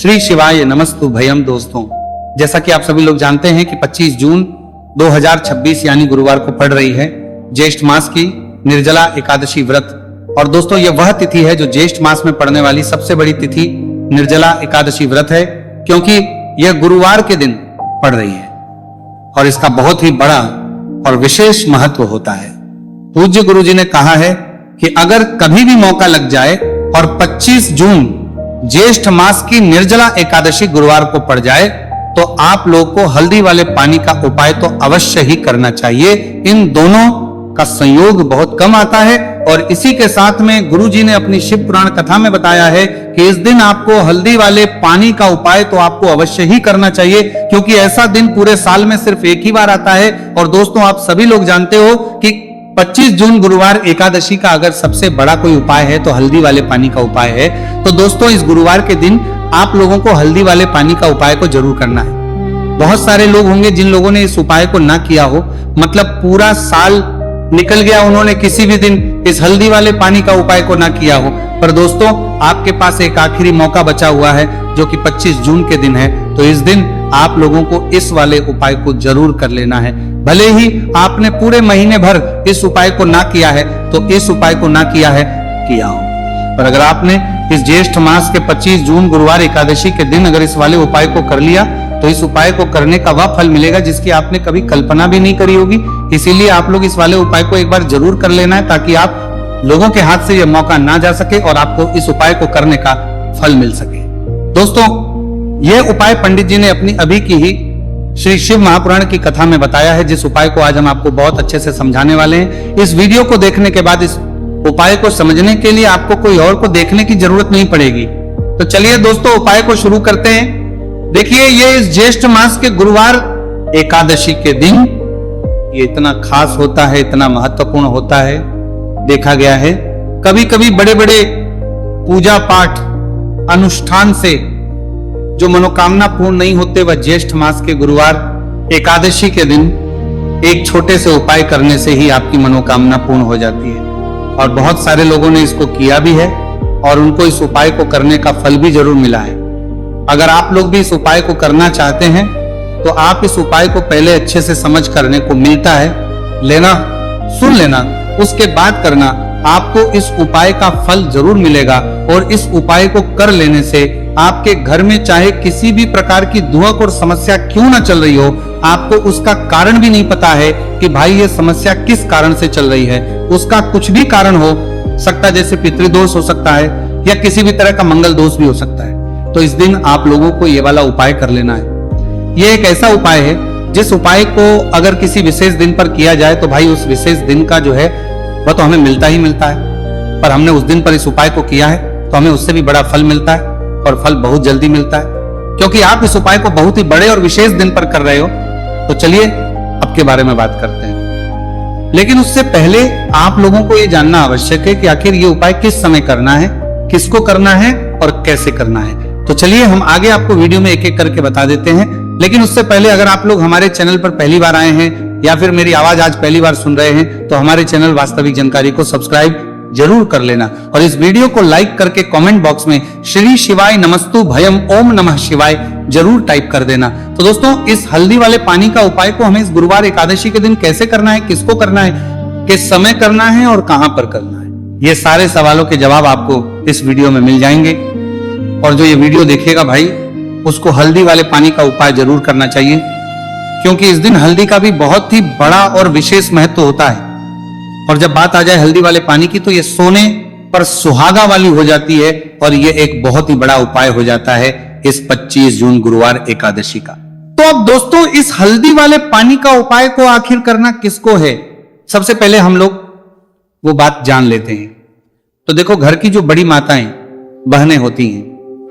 श्री शिवाय नमस्तु भयम। दोस्तों, जैसा कि आप सभी लोग जानते हैं कि 25 जून 2026 यानी गुरुवार को पड़ रही है ज्येष्ठ मास की निर्जला एकादशी व्रत। और दोस्तों, यह वह तिथि है जो ज्येष्ठ मास में पड़ने वाली सबसे बड़ी तिथि निर्जला एकादशी व्रत है, क्योंकि यह गुरुवार के दिन पड़ रही है और इसका बहुत ही बड़ा और विशेष महत्व होता है। पूज्य गुरु जी ने कहा है कि अगर कभी भी मौका लग जाए और 25 जून ज्येष्ठ मास की निर्जला एकादशी गुरुवार को पड़ जाए तो आप लोग को हल्दी वाले पानी का उपाय तो अवश्य ही करना चाहिए। इन दोनों का संयोग बहुत कम आता है और इसी के साथ में गुरु जी ने अपनी शिव पुराण कथा में बताया है कि इस दिन आपको हल्दी वाले पानी का उपाय तो आपको अवश्य ही करना चाहिए, क्योंकि ऐसा दिन पूरे साल में सिर्फ एक ही बार आता है। और दोस्तों, आप सभी लोग जानते हो कि 25 जून गुरुवार एकादशी का अगर सबसे बड़ा कोई उपाय है तो हल्दी वाले पानी का उपाय है। तो दोस्तों, इस गुरुवार के दिन आप लोगों को हल्दी वाले पानी का उपाय को जरूर करना है। बहुत सारे लोग होंगे जिन लोगों ने इस उपाय को ना किया हो, मतलब पूरा साल निकल गया, उन्होंने किसी भी दिन इस हल्दी वाले पानी का उपाय को ना किया हो। पर दोस्तों, आपके पास एक आखिरी मौका बचा हुआ है जो कि 25 जून के दिन है। तो इस दिन आप लोगों को इस वाले उपाय को जरूर कर लेना है। भले ही आपने पूरे महीने भर इस उपाय को ना किया है तो इस उपाय को ना किया हो, पर अगर आपने इस ज्येष्ठ मास के 25 जून गुरुवार एकादशी के दिन अगर इस वाले उपाय को कर लिया तो इस उपाय को करने का वह फल मिलेगा जिसकी आपने कभी कल्पना भी नहीं करी होगी। इसीलिए आप लोग इस वाले उपाय को एक बार जरूर कर लेना है, ताकि आप लोगों के हाथ से यह मौका ना जा सके और आपको इस उपाय को करने का फल मिल सके। दोस्तों, यह उपाय पंडित जी ने अपनी अभी की ही श्री शिव महापुराण की कथा में बताया है, जिस उपाय को आज हम आपको बहुत अच्छे से समझाने वाले हैं। इस वीडियो को देखने के बाद इस उपाय को समझने के लिए आपको कोई और को देखने की जरूरत नहीं पड़ेगी। तो चलिए दोस्तों, उपाय को शुरू करते हैं। देखिए, ये इस ज्येष्ठ मास के गुरुवार एकादशी के दिन ये इतना खास होता है, इतना महत्वपूर्ण होता है। देखा गया है कभी कभी बड़े बड़े पूजा पाठ अनुष्ठान से जो मनोकामना पूर्ण नहीं होते, वह ज्येष्ठ मास के गुरुवार एकादशी के दिन एक छोटे से उपाय करने से ही आपकी मनोकामना पूर्ण हो जाती है। और बहुत सारे लोगों ने इसको किया भी है और उनको इस उपाय को करने का फल भी जरूर मिला है। अगर आप लोग भी इस उपाय को करना चाहते हैं तो आप इस उपाय को पहले अच्छे से समझ करने को मिलता है, लेना, सुन लेना, उसके बाद करना। आपको इस उपाय का फल जरूर मिलेगा और इस उपाय को कर लेने से आपके घर में चाहे किसी भी प्रकार की दुख और समस्या क्यों ना चल रही हो, आपको उसका कारण भी नहीं पता है कि भाई ये समस्या किस कारण से चल रही है। उसका कुछ भी कारण हो सकता है, जैसे पितृदोष हो सकता है या किसी भी तरह का मंगल दोष भी हो सकता है। तो इस दिन आप लोगों को ये वाला उपाय कर लेना है। ये एक ऐसा उपाय है जिस उपाय को अगर किसी विशेष दिन पर किया जाए तो भाई उस विशेष दिन का जो है वह तो हमें मिलता ही मिलता है। पर हमने उस दिन पर इस उपाय को किया है तो हमें उससे भी बड़ा फल मिलता है और फल बहुत जल्दी मिलता है, क्योंकि आप इस उपाय को बहुत ही बड़े और विशेष दिन पर कर रहे हो। तो चलिए अब के बारे में बात करते हैं। लेकिन उससे पहले आप लोगों को यह जानना आवश्यक है कि आखिर ये उपाय किस समय करना है, किसको करना है और कैसे करना है। तो चलिए हम आगे आपको वीडियो में एक एक करके बता देते हैं। लेकिन उससे पहले अगर आप लोग हमारे चैनल पर पहली बार आए हैं या फिर मेरी आवाज आज पहली बार सुन रहे हैं तो हमारे चैनल वास्तविक जानकारी को सब्सक्राइब जरूर कर लेना और इस वीडियो को लाइक करके कमेंट बॉक्स में श्री शिवाय नमस्तु भयम ओम नमः शिवाय जरूर टाइप कर देना। तो दोस्तों, इस हल्दी वाले पानी का उपाय को हमें इस गुरुवार एकादशी के दिन कैसे करना है, किसको करना है, किस समय करना है और कहां पर करना है, ये सारे सवालों के जवाब आपको इस वीडियो में मिल जाएंगे। और जो ये वीडियो देखेगा भाई, उसको हल्दी वाले पानी का उपाय जरूर करना चाहिए, क्योंकि इस दिन हल्दी का भी बहुत ही बड़ा और विशेष महत्व होता है। और जब बात आ जाए हल्दी वाले पानी की तो ये सोने पर सुहागा वाली हो जाती है और ये एक बहुत ही बड़ा उपाय हो जाता है इस 25 जून गुरुवार एकादशी का। तो अब दोस्तों, इस हल्दी वाले पानी का उपाय को आखिर करना किसको है, सबसे पहले हम लोग वो बात जान लेते हैं। तो देखो, घर की जो बड़ी माताएं बहनें होती हैं,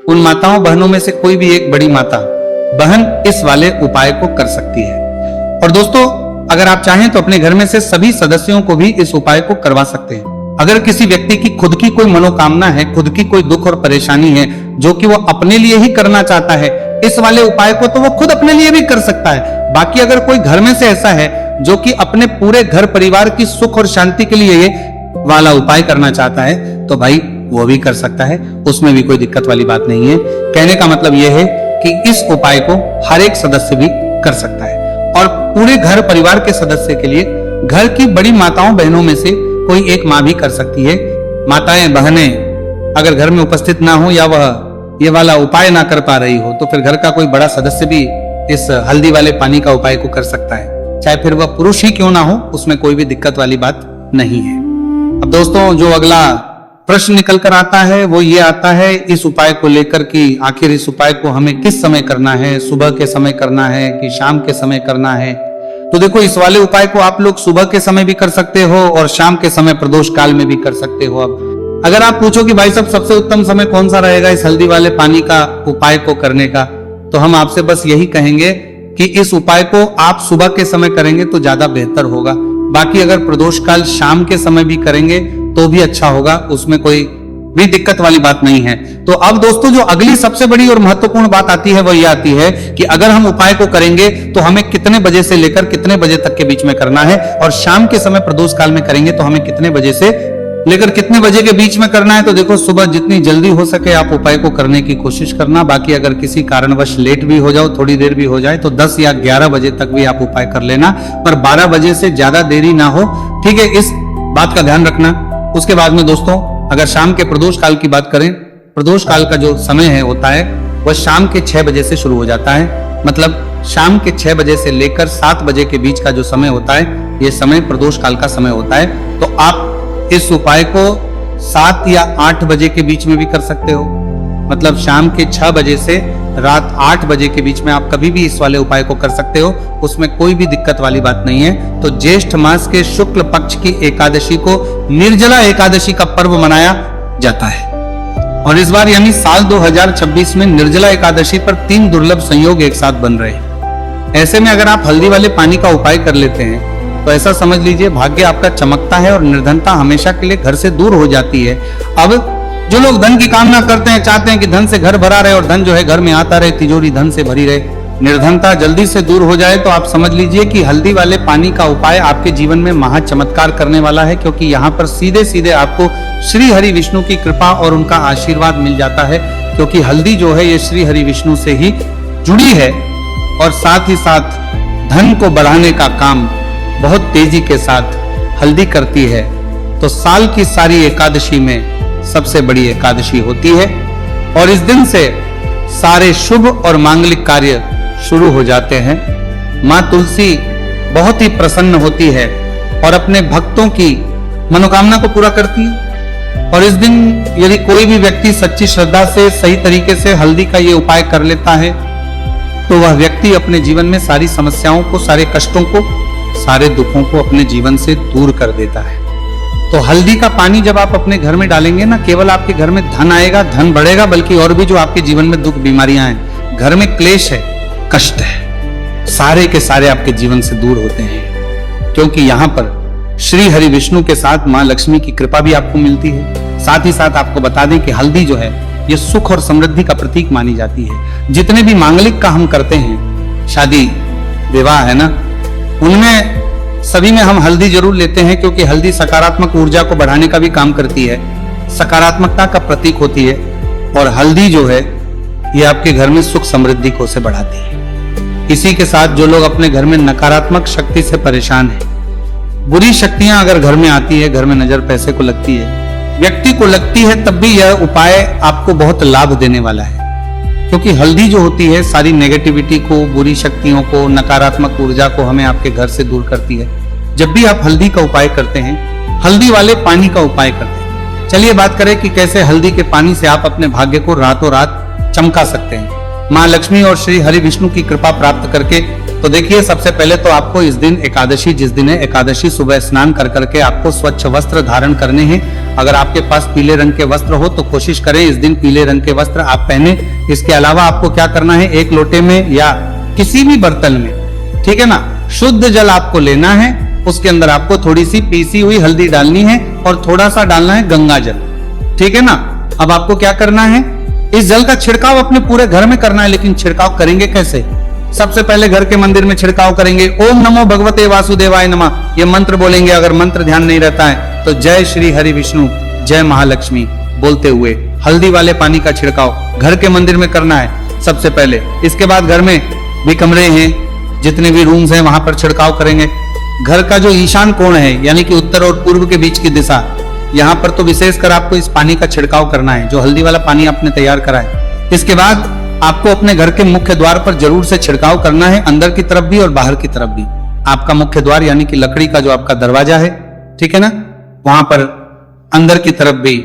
उन माताओं बहनों में से कोई भी एक बड़ी माता बहन इस वाले उपाय को कर सकती है। और दोस्तों, अगर आप चाहें तो अपने घर में से सभी सदस्यों को भी इस उपाय को करवा सकते हैं। अगर किसी व्यक्ति की खुद की कोई मनोकामना है, खुद की कोई दुख और परेशानी है जो कि वो अपने लिए ही करना चाहता है, इस वाले उपाय को तो वो खुद अपने लिए भी कर सकता है। बाकी अगर कोई घर में से ऐसा है जो कि अपने पूरे घर परिवार की सुख और शांति के लिए ये वाला उपाय करना चाहता है तो भाई वो भी कर सकता है, उसमें भी कोई दिक्कत वाली बात नहीं है। कहने का मतलब यह है कि इस उपाय को हर एक सदस्य भी कर सकता है और पूरे घर परिवार के सदस्य के लिए घर की बड़ी माताओं बहनों में से कोई एक माँ भी कर सकती है। माताएं बहनें अगर घर में उपस्थित ना हो या वह ये वाला उपाय ना कर पा रही हो तो फिर घर का कोई बड़ा सदस्य भी इस हल्दी वाले पानी का उपाय को कर सकता है, चाहे फिर वह पुरुष ही क्यों ना हो, उसमें कोई भी दिक्कत वाली बात नहीं है। अब दोस्तों जो अगला प्रश्न निकल कर आता है वो ये आता है इस उपाय को लेकर कि आखिर इस उपाय को हमें किस समय करना है, सुबह के समय करना है कि शाम के समय करना है। तो देखो इस वाले उपाय को आप लोग सुबह के समय भी कर सकते हो और शाम के समय प्रदोष काल में भी कर सकते हो। अब अगर आप पूछो कि भाई साहब सबसे उत्तम समय कौन सा रहेगा इस हल्दी वाले पानी का उपाय को करने का, तो हम आपसे बस यही कहेंगे कि इस उपाय को आप सुबह के समय करेंगे तो ज्यादा बेहतर होगा। बाकी अगर प्रदोष काल शाम के समय भी करेंगे तो भी अच्छा होगा, उसमें कोई भी दिक्कत वाली बात नहीं है। तो अब दोस्तों जो अगली सबसे बड़ी और महत्वपूर्ण बात आती है वो ये आती है कि अगर हम उपाय को करेंगे तो हमें कितने बजे से लेकर कितने बजे तक के बीच में करना है और शाम के समय प्रदोष काल में करेंगे तो हमें कितने बजे से लेकर कितने बजे के बीच में करना है। तो देखो सुबह जितनी जल्दी हो सके आप उपाय को करने की कोशिश करना। बाकी अगर किसी कारणवश लेट भी हो जाओ, थोड़ी देर भी हो जाए तो 10 या 11 बजे तक भी आप उपाय कर लेना, पर 12 बजे से ज्यादा देरी ना हो, ठीक है, इस बात का ध्यान रखना। उसके बाद में दोस्तों अगर शाम के प्रदोष काल की बात करें, प्रदोष काल का जो समय है होता है वह शाम के 6 बजे से शुरू हो जाता है। मतलब शाम के 6 बजे से लेकर 7 बजे के बीच का जो समय होता है यह समय प्रदोष काल का समय होता है। तो आप इस उपाय को 7 या 8 बजे के बीच में भी कर सकते हो। मतलब शाम के 6 बजे से रात 8 बजे के बीच में आप कभी भी इस वाले उपाय को कर सकते हो, उसमें कोई भी दिक्कत वाली बात नहीं है। तो ज्येष्ठ मास के शुक्ल पक्ष की एकादशी को निर्जला एकादशी का पर्व मनाया जाता है और इस बार यानी साल 2026 में निर्जला एकादशी पर 3 दुर्लभ संयोग एक साथ बन रहे हैं। ऐसे में अगर आप हल्दी वाले पानी का उपाय कर लेते हैं तो ऐसा समझ लीजिए भाग्य आपका चमकता है और निर्धनता हमेशा के लिए घर से दूर हो जाती है। अब जो लोग धन की कामना करते हैं, चाहते हैं कि धन से घर भरा रहे और धन जो है घर में आता रहे, तिजोरी धन से भरी रहे, निर्धनता जल्दी से दूर हो जाए, तो आप समझ लीजिए कि हल्दी वाले पानी का उपाय आपके जीवन में महा चमत्कार करने वाला है। क्योंकि यहाँ पर सीधे सीधे आपको श्री हरि विष्णु की कृपा और उनका आशीर्वाद मिल जाता है। क्योंकि हल्दी जो है ये श्री हरि विष्णु से ही जुड़ी है और साथ ही साथ धन को बढ़ाने का काम बहुत तेजी के साथ हल्दी करती है। तो साल की सारी एकादशी में सबसे बड़ी एकादशी होती है और इस दिन से सारे शुभ और मांगलिक कार्य शुरू हो जाते हैं। मां तुलसी बहुत ही प्रसन्न होती है और अपने भक्तों की मनोकामना को पूरा करती है। और इस दिन यदि कोई भी व्यक्ति सच्ची श्रद्धा से सही तरीके से हल्दी का ये उपाय कर लेता है तो वह व्यक्ति अपने जीवन में सारी समस्याओं को, सारे कष्टों को, सारे दुखों को अपने जीवन से दूर कर देता है। तो हल्दी का पानी जब आप अपने घर में डालेंगे ना, केवल आपके घर में धन आएगा, धन बढ़ेगा, बल्कि और भी जो आपके जीवन में दुख बीमारियां हैं, घर में क्लेश है, कष्ट है, सारे के सारे आपके जीवन से दूर होते हैं। क्योंकि यहाँ पर श्री हरि विष्णु के साथ मां लक्ष्मी की कृपा भी आपको मिलती है। साथ ही साथ आपको बता दें कि हल्दी जो है ये सुख और समृद्धि का प्रतीक मानी जाती है। जितने भी मांगलिक का हम करते हैं, शादी विवाह है ना, उनमें सभी में हम हल्दी जरूर लेते हैं। क्योंकि हल्दी सकारात्मक ऊर्जा को बढ़ाने का भी काम करती है, सकारात्मकता का प्रतीक होती है और हल्दी जो है ये आपके घर में सुख समृद्धि को से बढ़ाती है। इसी के साथ जो लोग अपने घर में नकारात्मक शक्ति से परेशान हैं, बुरी शक्तियां अगर घर में आती है, घर में नजर पैसे को लगती है, व्यक्ति को लगती है, तब भी यह उपाय आपको बहुत लाभ देने वाला है। क्योंकि हल्दी जो होती है सारी नेगेटिविटी को, बुरी शक्तियों को, नकारात्मक ऊर्जा को हमें आपके घर से दूर करती है। जब भी आप हल्दी का उपाय करते हैं, हल्दी वाले पानी का उपाय करते हैं, चलिए बात करें कि कैसे हल्दी के पानी से आप अपने भाग्य को रातों रात चमका सकते हैं मां लक्ष्मी और श्री हरि विष्णु की कृपा प्राप्त करके। तो देखिए सबसे पहले तो आपको इस दिन एकादशी, जिस दिन है एकादशी, सुबह स्नान कर करके आपको स्वच्छ वस्त्र धारण करने हैं। अगर आपके पास पीले रंग के वस्त्र हो तो कोशिश करें इस दिन पीले रंग के वस्त्र आप पहने। इसके अलावा आपको क्या करना है, एक लोटे में या किसी भी बर्तन में, ठीक है ना, शुद्ध जल आपको लेना है। उसके अंदर आपको थोड़ी सी पीसी हुई हल्दी डालनी है और थोड़ा सा डालना है गंगा जल, ठीक है ना। अब आपको क्या करना है, इस जल का छिड़काव अपने पूरे घर में करना है। लेकिन छिड़काव करेंगे कैसे? सबसे पहले घर के मंदिर में छिड़काव करेंगे। ओम नमो भगवते वासुदेवाय नमः, ये मंत्र बोलेंगे। अगर मंत्र ध्यान नहीं रहता है तो जय श्री हरि विष्णु, जय महालक्ष्मी, बोलते हुए हल्दी वाले पानी का छिड़काव घर के मंदिर में करना है सबसे पहले। इसके बाद घर में भी कमरे हैं, जितने भी रूम्स हैं वहां पर छिड़काव करेंगे। घर का जो ईशान कोण है यानी कि उत्तर और पूर्व के बीच की दिशा, यहाँ पर तो विशेषकर आपको इस पानी का छिड़काव करना है, जो हल्दी वाला पानी आपने तैयार करा है। इसके बाद आपको अपने घर के मुख्य द्वार पर जरूर से छिड़काव करना है, अंदर की तरफ भी और बाहर की तरफ भी। आपका मुख्य द्वार यानी कि लकड़ी का जो आपका दरवाजा है, ठीक है ना, वहां पर अंदर की तरफ भी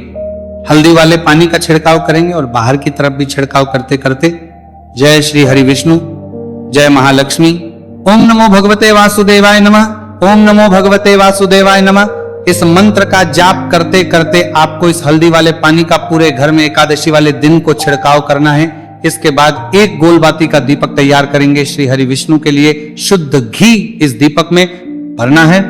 हल्दी वाले पानी का छिड़काव करेंगे और बाहर की तरफ भी छिड़काव करते करते जय श्री हरि विष्णु, जय महालक्ष्मी, ओम नमो भगवते वासुदेवाय नमः, ओम नमो भगवते वासुदेवाय नमः, इस मंत्र का जाप करते करते आपको इस हल्दी वाले पानी का पूरे घर में एकादशी वाले दिन को छिड़काव करना है। इसके बाद एक गोल बाती का दीपक तैयार करेंगे श्री हरि विष्णु के लिए। शुद्ध घी इस दीपक में भरना है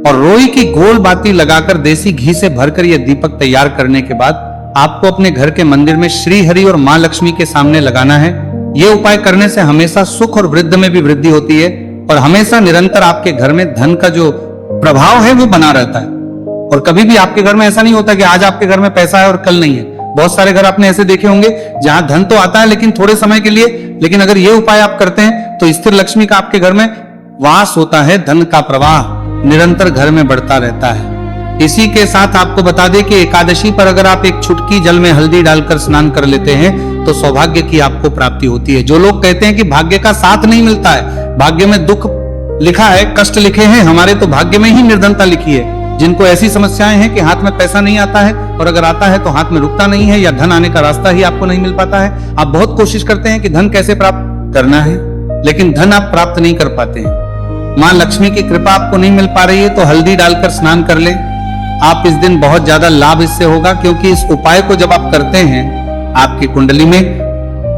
और रोई की गोल बाती लगाकर देसी घी से भरकर यह दीपक तैयार करने के बाद आपको अपने घर के मंदिर में श्री हरि और मां लक्ष्मी के सामने लगाना है। यह उपाय करने से हमेशा सुख और वृद्धि में भी वृद्धि होती है और हमेशा निरंतर आपके घर में धन का जो प्रभाव है वो बना रहता है। और कभी भी आपके घर में ऐसा नहीं होता कि आज आपके घर में पैसा है और कल नहीं है। बहुत सारे घर आपने ऐसे देखे होंगे जहां धन तो आता है लेकिन थोड़े समय के लिए, लेकिन अगर ये उपाय आप करते हैं तो स्थिर लक्ष्मी का आपके घर में वास होता है, धन का प्रवाह निरंतर घर में बढ़ता रहता है। इसी के साथ आपको बता दें कि एकादशी पर अगर आप एक चुटकी जल में हल्दी डालकर स्नान कर लेते हैं तो सौभाग्य की आपको प्राप्ति होती है। जो लोग कहते हैं कि भाग्य का साथ नहीं मिलता है, भाग्य में दुख लिखा है, कष्ट लिखे हैं, हमारे तो भाग्य में ही निर्धनता लिखी है। जिनको ऐसी समस्याएं हैं कि हाथ में पैसा नहीं आता है और अगर आता है तो हाथ में रुकता नहीं है या धन आने का रास्ता ही आपको नहीं मिल पाता है। आप बहुत कोशिश करते हैं कि धन कैसे प्राप्त करना है, लेकिन धन आप प्राप्त नहीं कर पाते हैं। मां लक्ष्मी की कृपा आपको नहीं मिल पा रही है तो हल्दी डालकर स्नान कर ले। आप इस दिन बहुत ज्यादा लाभ इससे होगा, क्योंकि इस उपाय को जब आप करते हैं आपकी कुंडली में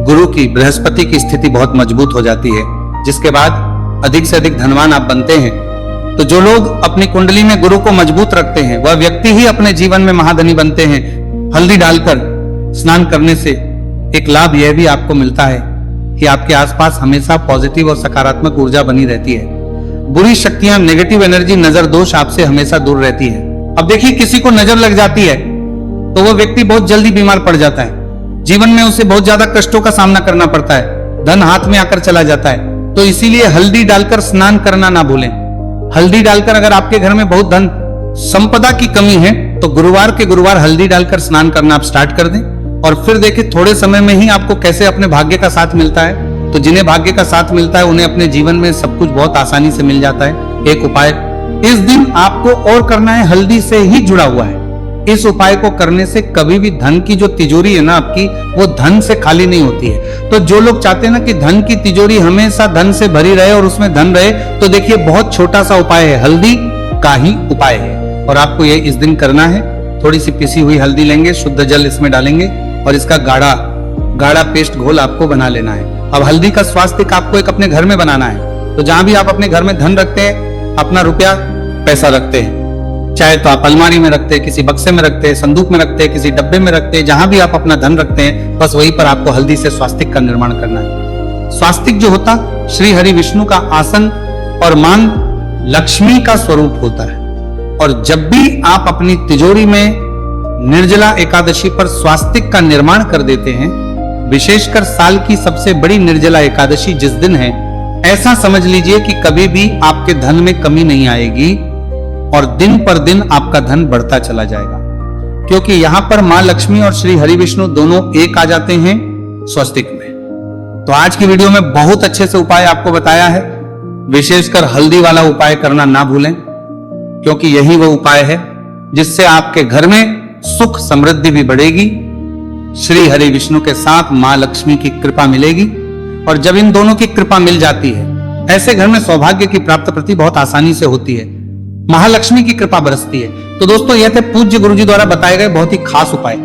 गुरु की, बृहस्पति की स्थिति बहुत मजबूत हो जाती है, जिसके बाद अधिक से अधिक धनवान आप बनते हैं। तो जो लोग अपनी कुंडली में गुरु को मजबूत रखते हैं वह व्यक्ति ही अपने जीवन में महाधनी बनते हैं। हल्दी डालकर स्नान करने से एक लाभ यह भी आपको मिलता है कि आपके आसपास हमेशा पॉजिटिव और सकारात्मक ऊर्जा बनी रहती है। बुरी शक्तियां, नेगेटिव एनर्जी, नजर दोष आपसे हमेशा दूर रहती है। अब देखिए, किसी को नजर लग जाती है तो वह व्यक्ति बहुत जल्दी बीमार पड़ जाता है, जीवन में उसे बहुत ज्यादा कष्टों का सामना करना पड़ता है, धन हाथ में आकर चला जाता है। तो इसीलिए हल्दी डालकर स्नान करना ना भूलें। हल्दी डालकर अगर आपके घर में बहुत धन संपदा की कमी है तो गुरुवार के गुरुवार हल्दी डालकर स्नान करना आप स्टार्ट कर दें और फिर देखिए थोड़े समय में ही आपको कैसे अपने भाग्य का साथ मिलता है। तो जिन्हें भाग्य का साथ मिलता है उन्हें अपने जीवन में सब कुछ बहुत आसानी से मिल जाता है। एक उपाय इस दिन आपको और करना है, हल्दी से ही जुड़ा हुआ है। इस उपाय को करने से कभी भी धन की जो तिजोरी है ना आपकी, वो धन से खाली नहीं होती है। तो जो लोग चाहते हैं ना कि धन की तिजोरी हमेशा धन से भरी रहे और उसमें धन रहे, तो देखिए बहुत छोटा सा उपाय है, हल्दी का ही उपाय है और आपको ये इस दिन करना है। थोड़ी सी पिसी हुई हल्दी लेंगे, शुद्ध जल इसमें डालेंगे और इसका गाढ़ा पेस्ट घोल आपको बना लेना है। अब हल्दी का स्वास्तिक आपको एक अपने घर में बनाना है। तो जहां भी आप अपने घर में धन रखते हैं, अपना रुपया पैसा रखते हैं, चाहे तो आप अलमारी में रखते हैं, किसी बक्से में रखते हैं, संदूक में रखते हैं, किसी डब्बे में रखते हैं, जहां भी आप अपना धन रखते हैं बस वहीं पर आपको हल्दी से स्वास्तिक का निर्माण करना है। स्वास्तिक जो होता श्री हरि विष्णु का आसन और मां लक्ष्मी का स्वरूप होता है। और जब भी आप अपनी तिजोरी में निर्जला एकादशी पर स्वास्तिक का निर्माण कर देते हैं, विशेषकर साल की सबसे बड़ी निर्जला एकादशी जिस दिन है, ऐसा समझ लीजिए कि कभी भी आपके धन में कमी नहीं आएगी और दिन पर दिन आपका धन बढ़ता चला जाएगा, क्योंकि यहां पर मां लक्ष्मी और श्री हरि विष्णु दोनों एक आ जाते हैं स्वस्तिक में। तो आज की वीडियो में बहुत अच्छे से उपाय आपको बताया है। विशेषकर हल्दी वाला उपाय करना ना भूलें, क्योंकि यही वो उपाय है जिससे आपके घर में सुख समृद्धि भी बढ़ेगी, श्री हरि विष्णु के साथ मां लक्ष्मी की कृपा मिलेगी। और जब इन दोनों की कृपा मिल जाती है, ऐसे घर में सौभाग्य की प्राप्ति बहुत आसानी से होती है, महालक्ष्मी की कृपा बरसती है। तो दोस्तों, यह थे पूज्य गुरुजी द्वारा बताए गए बहुत ही खास उपाय।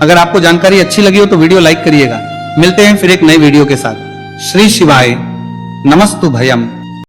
अगर आपको जानकारी अच्छी लगी हो तो वीडियो लाइक करिएगा। मिलते हैं फिर एक नई वीडियो के साथ। श्री शिवाय नमस्तु भयम।